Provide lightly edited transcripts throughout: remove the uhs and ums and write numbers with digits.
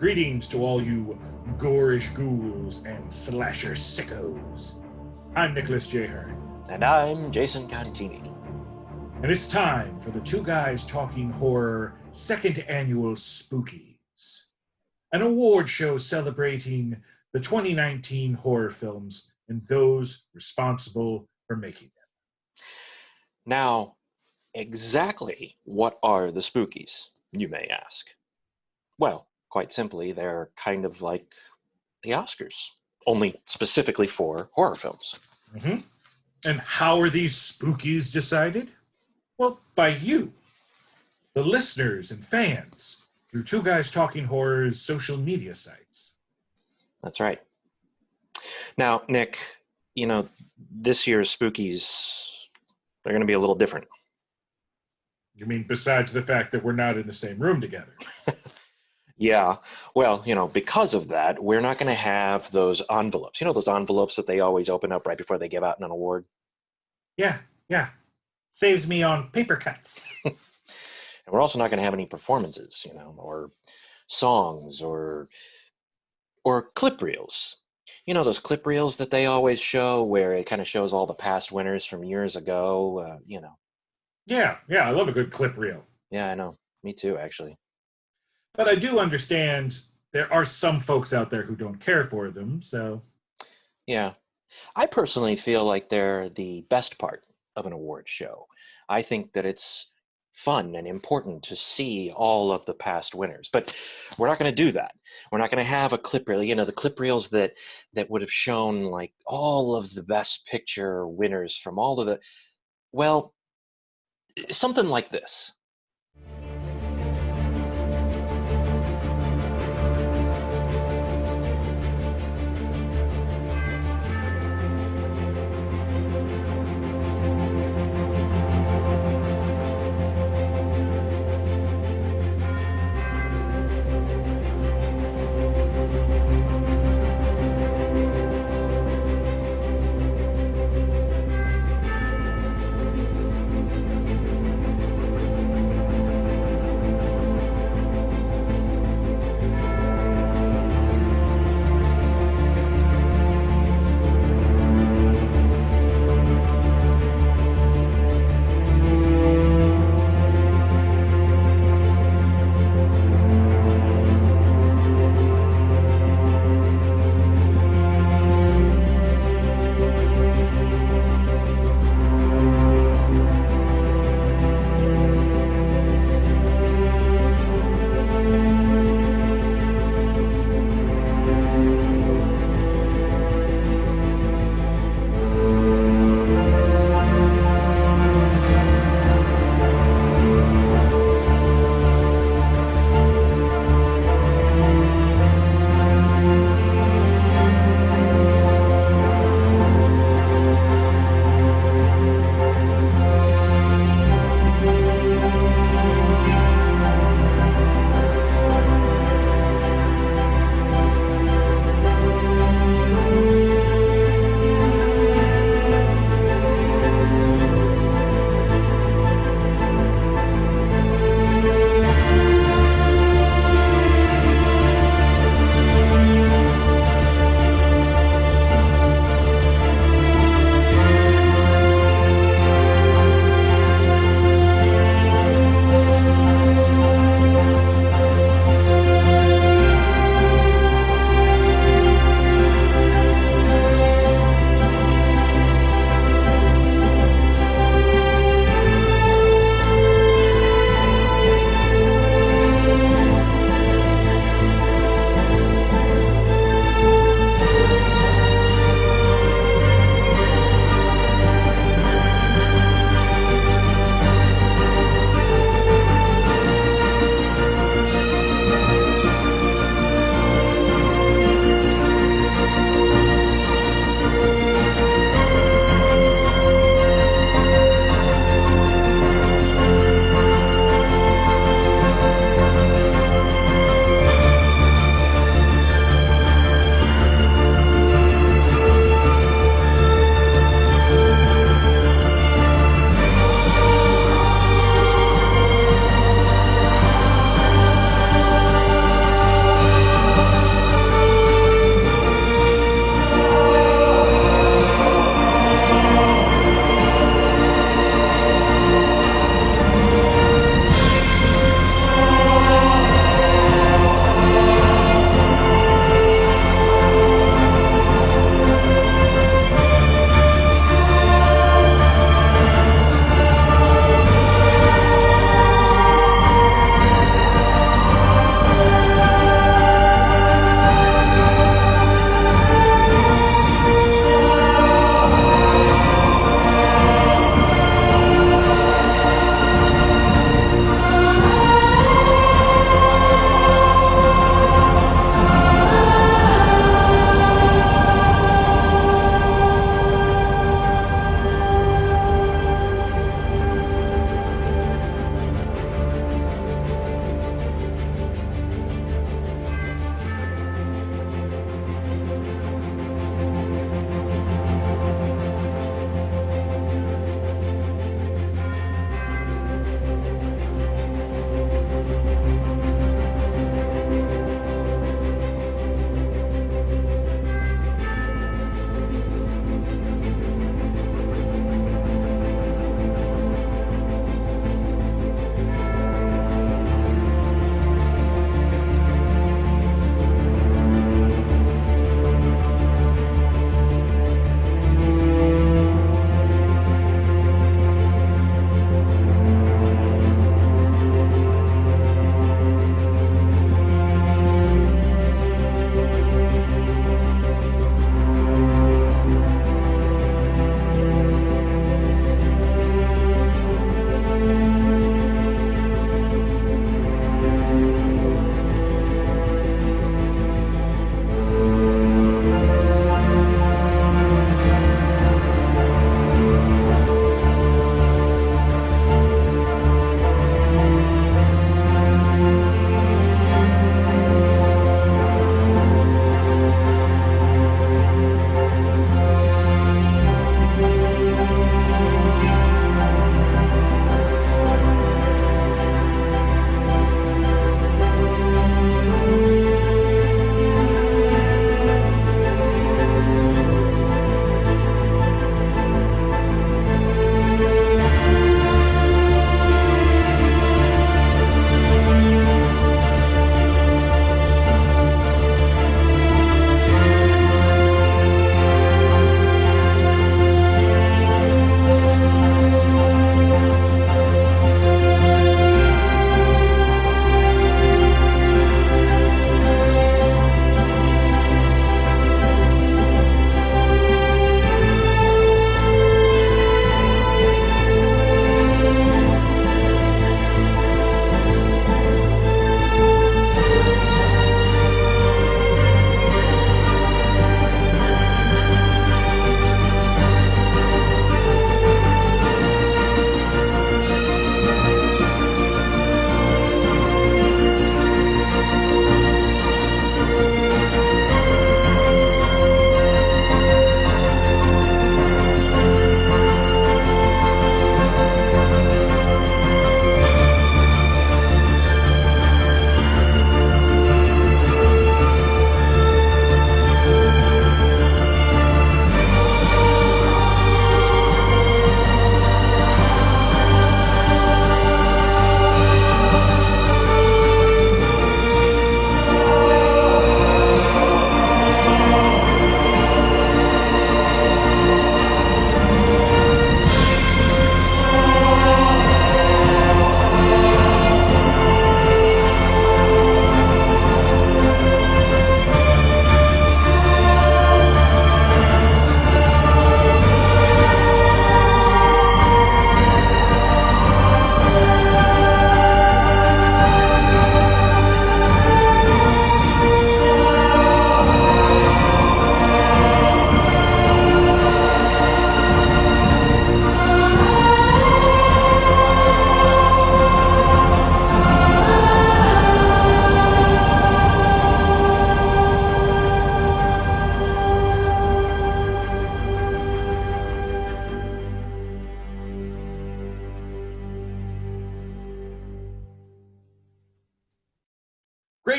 Greetings to all you gorish ghouls and slasher sickos. I'm Nicholas J. Hearn. And I'm Jason Contini. And it's time for the Two Guys Talking Horror second annual Spookies, an award show celebrating the 2019 horror films and those responsible for making them. Now, exactly what are the Spookies, you may ask? Well, quite simply, they're kind of like the Oscars, only specifically for horror films. Mm-hmm. And how are these Spookies decided? Well, by you, the listeners and fans, through Two Guys Talking Horror's social media sites. That's right. Now, Nick, this year's Spookies, they're going to be a little different. You mean besides the fact that we're not in the same room together? Yeah. Well, because of that, we're not going to have those envelopes. Those envelopes that they always open up right before they give out an award? Yeah. Saves me on paper cuts. And we're also not going to have any performances, or songs or clip reels. Those clip reels that they always show where it kind of shows all the past winners from years ago, Yeah, I love a good clip reel. Yeah, I know. Me too, actually. But I do understand there are some folks out there who don't care for them, so... Yeah. I personally feel like they're the best part of an award show. I think that it's fun and important to see all of the past winners. But we're not going to do that. We're not going to have a clip reel. The clip reels that would have shown like all of the best picture winners from all of the... Well, something like this.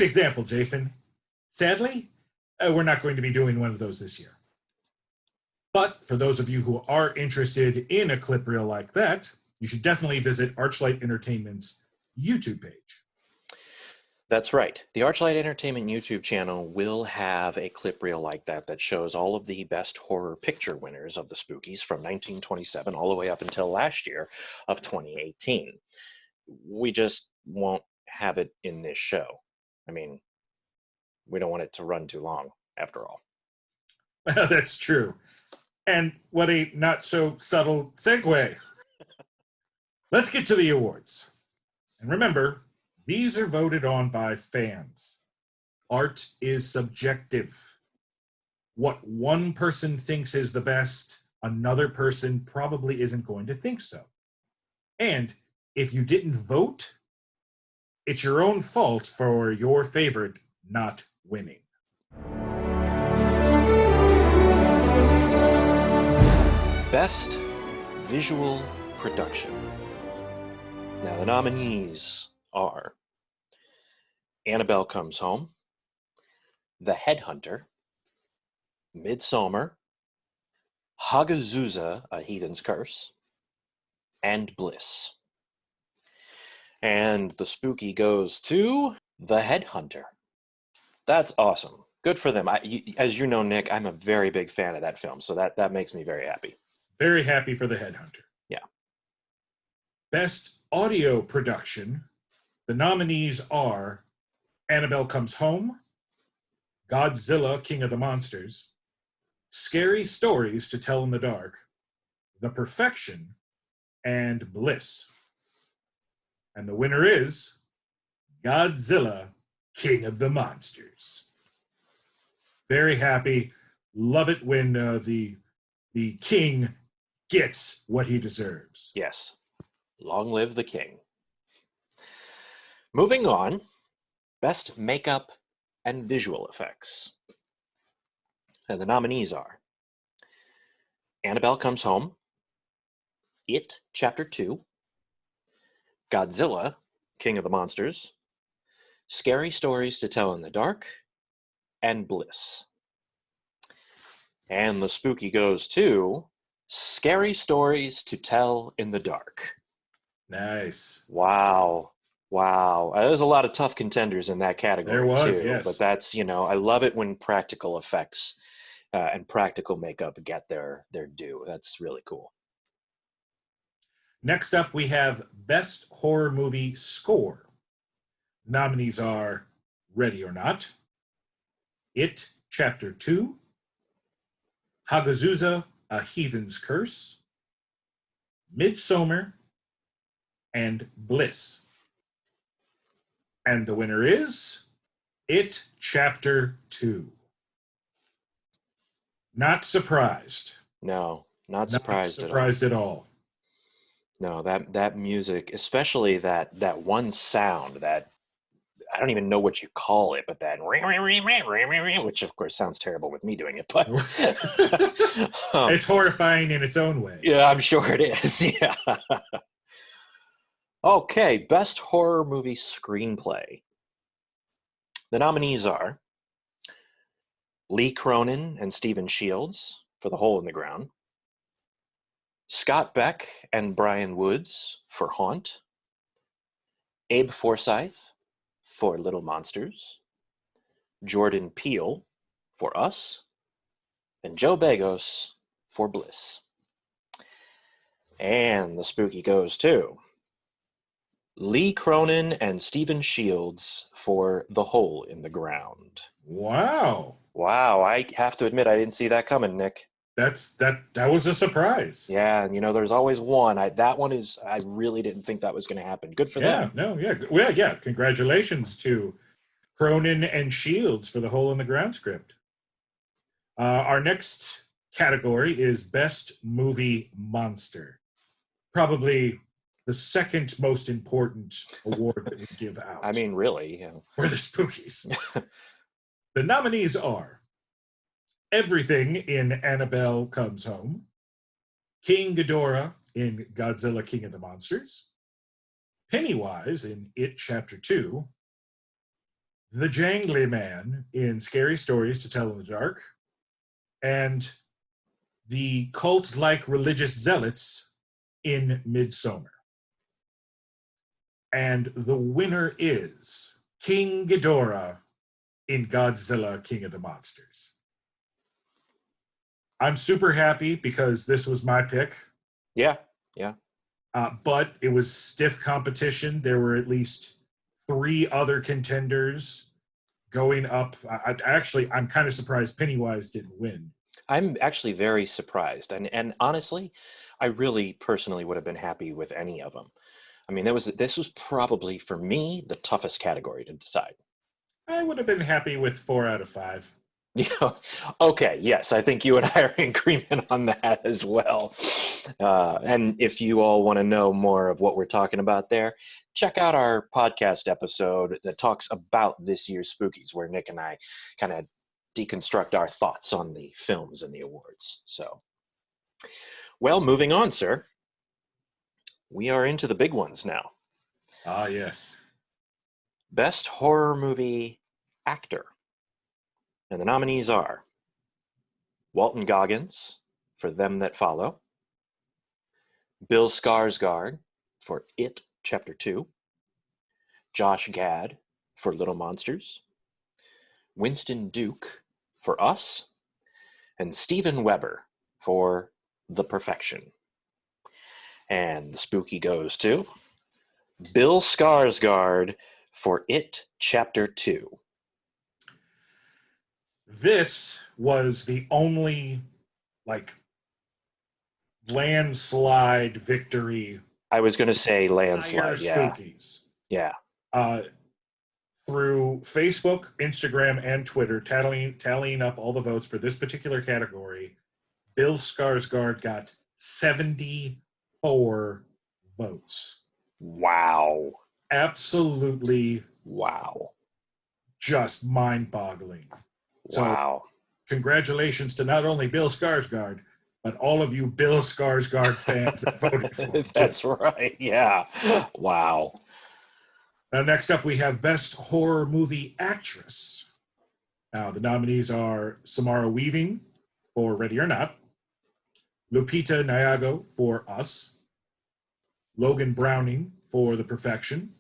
Great example, Jason. Sadly, we're not going to be doing one of those this year. But for those of you who are interested in a clip reel like that, you should definitely visit Archlight Entertainment's YouTube page. That's right. The Archlight Entertainment YouTube channel will have a clip reel like that that shows all of the best horror picture winners of the Spookies from 1927 all the way up until last year of 2018. We just won't have it in this show. I mean, we don't want it to run too long, after all. Well, that's true. And what a not so subtle segue. Let's get to the awards. And remember, these are voted on by fans. Art is subjective. What one person thinks is the best, another person probably isn't going to think so. And if you didn't vote, it's your own fault for your favorite not winning. Best Visual Production. Now, the nominees are Annabelle Comes Home, The Headhunter, Midsommar, Hagazusa, A Heathen's Curse, and Bliss. And the spooky goes to The Headhunter. That's awesome. Good for them. As you know, Nick, I'm a very big fan of that film, so that makes me very happy. Very happy for The Headhunter. Yeah. Best audio production. The nominees are Annabelle Comes Home, Godzilla, King of the Monsters, Scary Stories to Tell in the Dark, The Perfection, and Bliss. And the winner is Godzilla, King of the Monsters. Very happy. Love it when the king gets what he deserves. Yes. Long live the king. Moving on, best makeup and visual effects. And the nominees are Annabelle Comes Home, It Chapter 2, Godzilla, King of the Monsters, Scary Stories to Tell in the Dark, and Bliss. And the spooky goes to Scary Stories to Tell in the Dark. Nice. Wow. There's a lot of tough contenders in that category There was, too. yes. But that's, I love it when practical effects and practical makeup get their due. That's really cool. Next up, we have Best Horror Movie Score. Nominees are Ready or Not, It Chapter 2, Hagazusa, A Heathen's Curse, Midsommar, and Bliss. And the winner is It Chapter 2. Not surprised. No, not surprised at all. No, that music, especially that one sound that I don't even know what you call it, but that which of course sounds terrible with me doing it, but it's horrifying in its own way. Yeah, I'm sure it is. Yeah. Okay, best horror movie screenplay. The nominees are Lee Cronin and Stephen Shields for The Hole in the Ground, Scott Beck and Brian Woods for Haunt, Abe Forsyth for Little Monsters, Jordan Peele for Us, and Joe Begos for Bliss. And the spooky goes to Lee Cronin and Stephen Shields for The Hole in the Ground. Wow. I have to admit I didn't see that coming, Nick. That was a surprise. Yeah, and there's always one. I really didn't think that was going to happen. Good for them. Well, yeah. Congratulations to Cronin and Shields for The Hole in the Ground script. Our next category is Best Movie Monster. Probably the second most important award that we give out. I mean, really. Yeah. For the Spookies. The nominees are Everything in Annabelle Comes Home, King Ghidorah in Godzilla, King of the Monsters, Pennywise in It Chapter 2, the Jangly Man in Scary Stories to Tell in the Dark, and the cult-like religious zealots in Midsommar. And the winner is King Ghidorah in Godzilla, King of the Monsters. I'm super happy because this was my pick. Yeah, yeah. But it was stiff competition. There were at least 3 other contenders going up. I'm kind of surprised Pennywise didn't win. I'm actually very surprised, and honestly, I really personally would have been happy with any of them. I mean, this was probably for me the toughest category to decide. I would have been happy with 4 out of 5. Yeah. Okay. Yes, I think you and I are in agreement on that as well. And if you all want to know more of what we're talking about there, check out our podcast episode that talks about this year's Spookies, where Nick and I kind of deconstruct our thoughts on the films and the awards. So, well, moving on, sir. We are into the big ones now. Ah, yes. Best Horror Movie Actor. And the nominees are Walton Goggins for Them That Follow, Bill Skarsgård for It Chapter 2, Josh Gad for Little Monsters, Winston Duke for Us, and Steven Weber for The Perfection. And the spooky goes to Bill Skarsgård for It Chapter 2. This was the only, like, landslide victory. I was going to say landslide, yeah. Spookies. Yeah. Through Facebook, Instagram, and Twitter, tallying up all the votes for this particular category, Bill Skarsgård got 74 votes. Wow. Absolutely. Wow. Just mind-boggling. Wow. So, congratulations to not only Bill Skarsgård, but all of you Bill Skarsgård fans that voted for him. That's right. Yeah. Wow. Now, next up, we have Best Horror Movie Actress. Now, the nominees are Samara Weaving for Ready or Not, Lupita Nyong'o for Us, Logan Browning for The Perfection,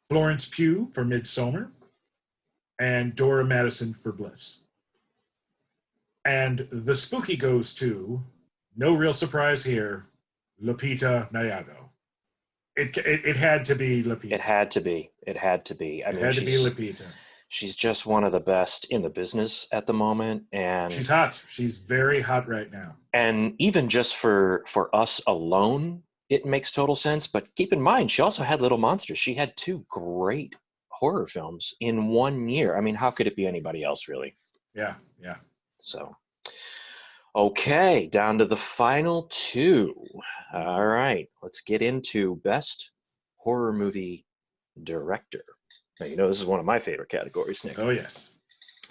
Florence Pugh for Midsommar, and Dora Madison for Bliss. And the spooky goes to, no real surprise here, Lupita Nyong'o. It had to be Lupita. It had to be. It had to be. It had to be Lupita. She's just one of the best in the business at the moment, and she's hot. She's very hot right now. And even just for Us alone, it makes total sense. But keep in mind, she also had Little Monsters. She had 2 great horror films in 1 year. I mean, how could it be anybody else, really? Yeah, yeah. So, okay, down to the final 2. All right, let's get into Best Horror Movie Director. Now, you know, this is one of my favorite categories, Nick. Oh, yes.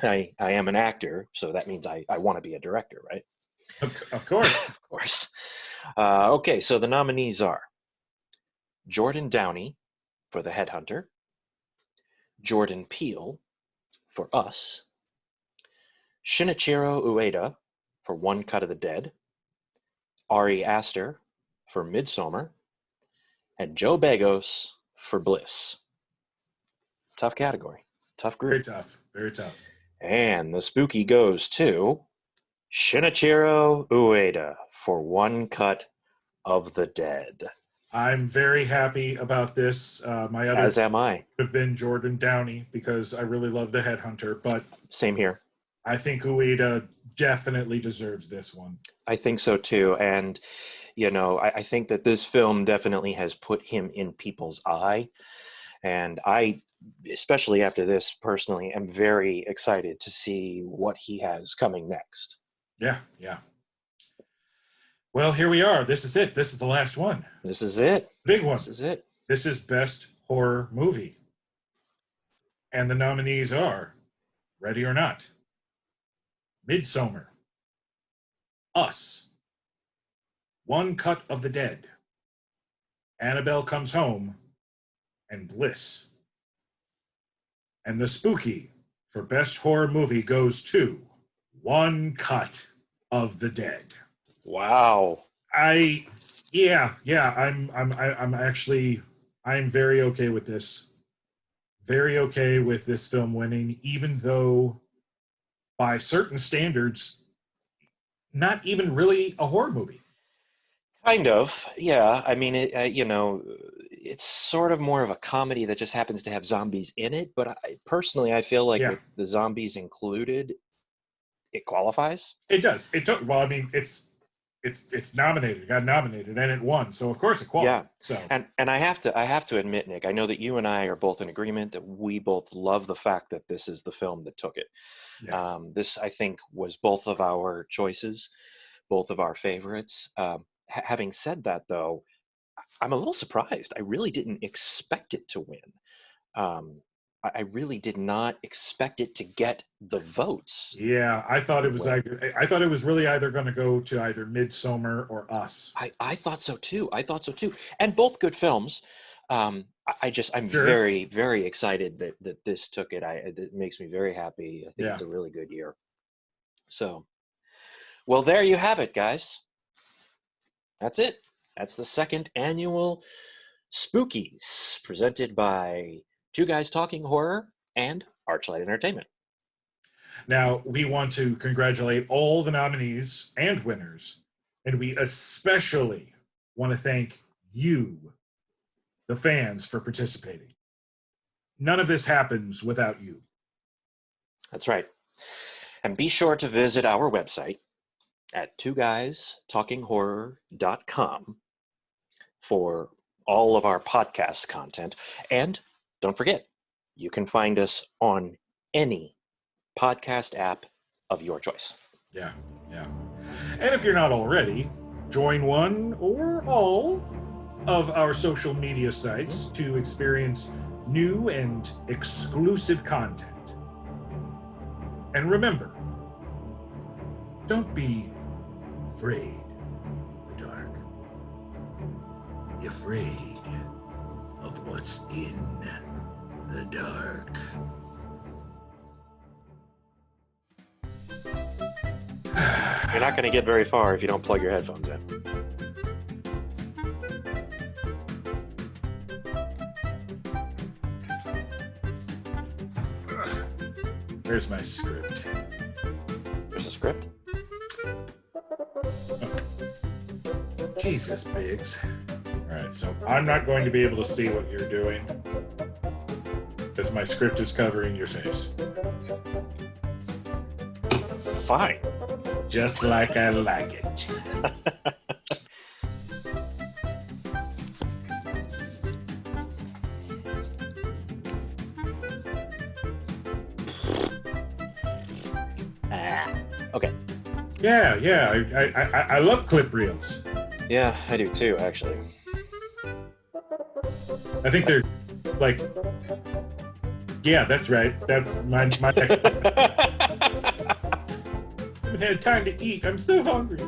I am an actor, so that means I want to be a director, right? Of course. Of course. Okay, so the nominees are Jordan Downey for The Headhunter, Jordan Peele for Us, Shinichiro Ueda for One Cut of the Dead, Ari Aster for Midsommar, and Joe Begos for Bliss. Tough category. Tough group. Very tough. Very tough. And the spooky goes to Shinichiro Ueda for One Cut of the Dead. I'm very happy about this. My other As am I. Would have been Jordan Downey because I really love The Headhunter, but same here. I think Ueda definitely deserves this one. I think so too, and you know, I think that this film definitely has put him in people's eye, and I, especially after this, personally, am very excited to see what he has coming next. Yeah, yeah. Well, here we are. This is it. This is the last one. This is it. Big one. This is it. This is Best Horror Movie. And the nominees are Ready or Not, Midsommar, Us, One Cut of the Dead, Annabelle Comes Home, and Bliss. And the spooky for best horror movie goes to One Cut of the Dead. Wow. I'm very okay with this. Very okay with this film winning, even though by certain standards, not even really a horror movie. Kind of, yeah. I mean, it's sort of more of a comedy that just happens to have zombies in it. But personally, I feel like Yeah. with the zombies included, it qualifies. It does. It took. Well, I mean, it's nominated. It got nominated, and it won. So of course it qualified. Yeah, So and I have to admit, Nick, I know that you and I are both in agreement that we both love the fact that this is the film that took it. yeah. This, I think, was both of our choices, both of our favorites. Having said that, though, I'm a little surprised. I really didn't expect it to win. I really did not expect it to get the votes. Yeah, I thought to it was win. I thought it was really either going to go to either Midsommar or Us. I thought so too. I thought so too. And both good films. I'm Sure. very, very excited that this took it. It makes me very happy. I think Yeah. it's a really good year. So, well, there you have it, guys. That's it. That's the second annual Spookies, presented by Two Guys Talking Horror and Archlight Entertainment. Now, we want to congratulate all the nominees and winners, and we especially want to thank you, the fans, for participating. None of this happens without you. That's right. And be sure to visit our website at twoguystalkinghorror.com for all of our podcast content. And don't forget, you can find us on any podcast app of your choice. Yeah. And if you're not already, join one or all of our social media sites to experience new and exclusive content. And remember, don't be afraid of the dark. Be afraid of what's in the dark. You're not going to get very far if you don't plug your headphones in. Where's my script? There's a script. Jesus, Biggs. All right, so I'm not going to be able to see what you're doing because my script is covering your face. Fine. Just like I like it. Okay. Yeah. I love clip reels. Yeah, I do too, actually. I think they're like. Yeah, that's right. That's my next. I haven't had time to eat. I'm so hungry.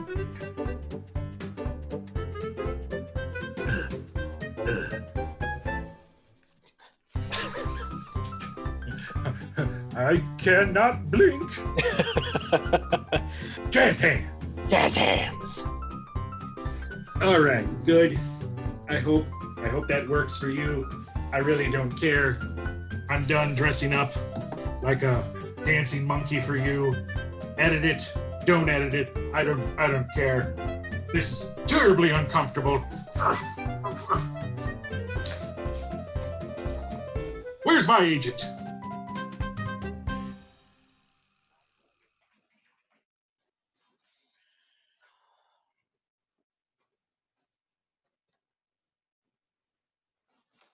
I cannot blink. Jazz hands. Jazz hands. All right, good. I hope that works for you. I really don't care. I'm done dressing up like a dancing monkey for you. Edit it. Don't edit it. I don't care. This is terribly uncomfortable. Where's my agent?